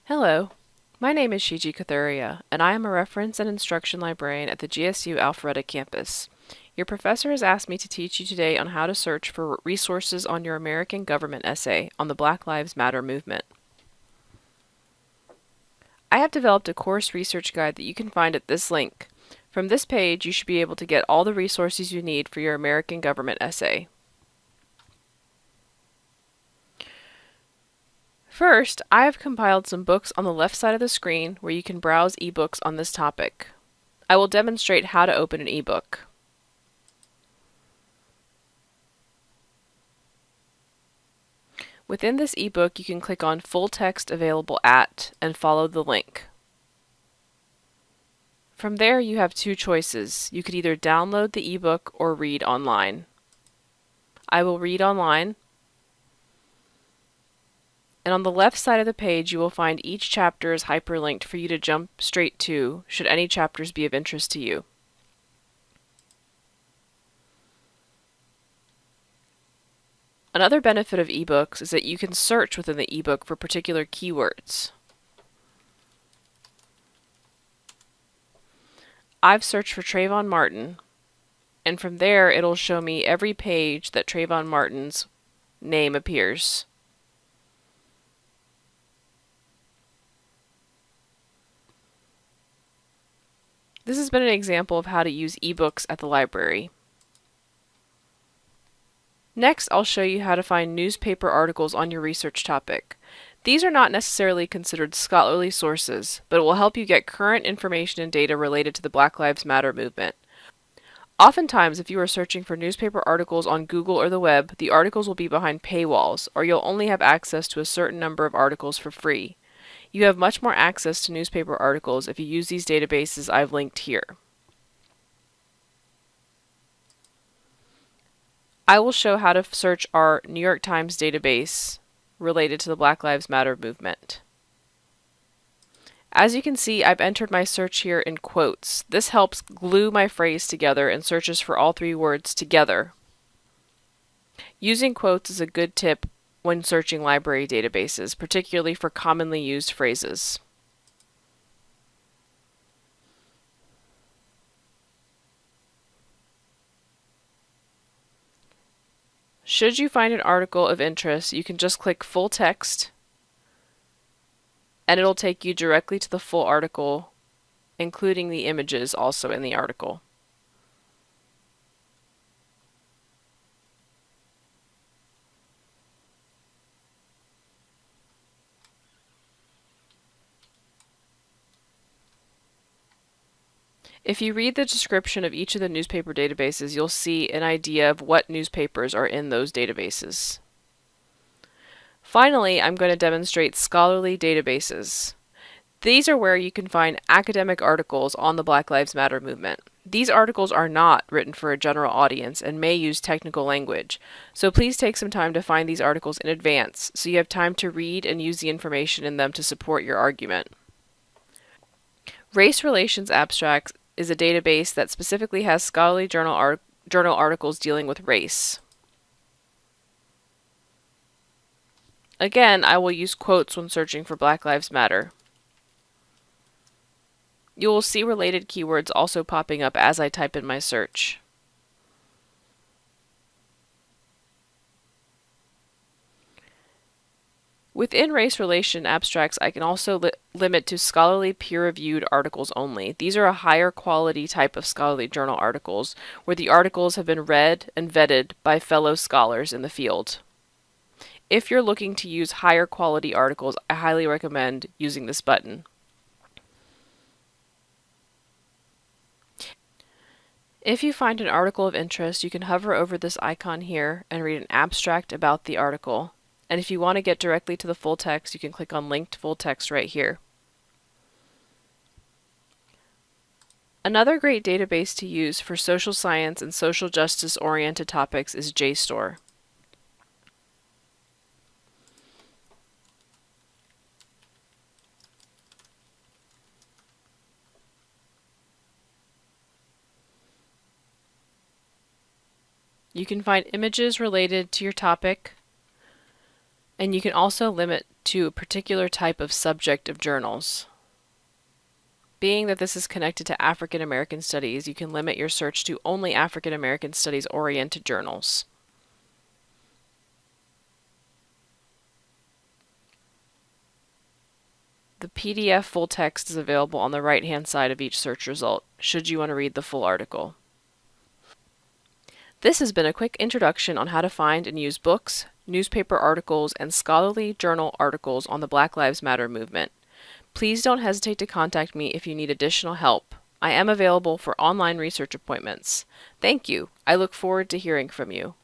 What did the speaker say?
Hello, my name is Shiji Kathuria, and I am a reference and instruction librarian at the GSU Alpharetta campus. Your professor has asked me to teach you today on how to search for resources on your American government essay on the Black Lives Matter movement. I have developed a course research guide that you can find at this link. From this page, you should be able to get all the resources you need for your American government essay. First, I have compiled some books on the left side of the screen where you can browse ebooks on this topic. I will demonstrate how to open an ebook. Within this ebook, you can click on Full Text Available At and follow the link. From there, you have two choices. You could either download the ebook or read online. I will read online. And on the left side of the page, you will find each chapter is hyperlinked for you to jump straight to, should any chapters be of interest to you. Another benefit of ebooks is that you can search within the ebook for particular keywords. I've searched for Trayvon Martin, and from there it'll show me every page that Trayvon Martin's name appears. This has been an example of how to use ebooks at the library. Next, I'll show you how to find newspaper articles on your research topic. These are not necessarily considered scholarly sources, but it will help you get current information and data related to the Black Lives Matter movement. Oftentimes, if you are searching for newspaper articles on Google or the web, the articles will be behind paywalls, or you'll only have access to a certain number of articles for free. You have much more access to newspaper articles if you use these databases I've linked here. I will show how to search our New York Times database related to the Black Lives Matter movement. As you can see, I've entered my search here in quotes. This helps glue my phrase together and searches for all three words together. Using quotes is a good tip when searching library databases, particularly for commonly used phrases. Should you find an article of interest, you can just click full text and it'll take you directly to the full article, including the images also in the article. If you read the description of each of the newspaper databases, you'll see an idea of what newspapers are in those databases. Finally, I'm going to demonstrate scholarly databases. These are where you can find academic articles on the Black Lives Matter movement. These articles are not written for a general audience and may use technical language, so please take some time to find these articles in advance so you have time to read and use the information in them to support your argument. Race Relations Abstracts is a database that specifically has scholarly journal articles dealing with race. Again, I will use quotes when searching for Black Lives Matter. You will see related keywords also popping up as I type in my search. Within race relation abstracts, I can also limit to scholarly peer-reviewed articles only. These are a higher quality type of scholarly journal articles, where the articles have been read and vetted by fellow scholars in the field. If you're looking to use higher quality articles, I highly recommend using this button. If you find an article of interest, you can hover over this icon here and read an abstract about the article. And if you want to get directly to the full text, you can click on Linked Full Text right here. Another great database to use for social science and social justice oriented topics is JSTOR. You can find images related to your topic, and you can also limit to a particular type of subject of journals. Being that this is connected to African American studies, you can limit your search to only African American studies oriented journals. The PDF full text is available on the right-hand side of each search result, should you want to read the full article. This has been a quick introduction on how to find and use books, newspaper articles, and scholarly journal articles on the Black Lives Matter movement. Please don't hesitate to contact me if you need additional help. I am available for online research appointments. Thank you. I look forward to hearing from you.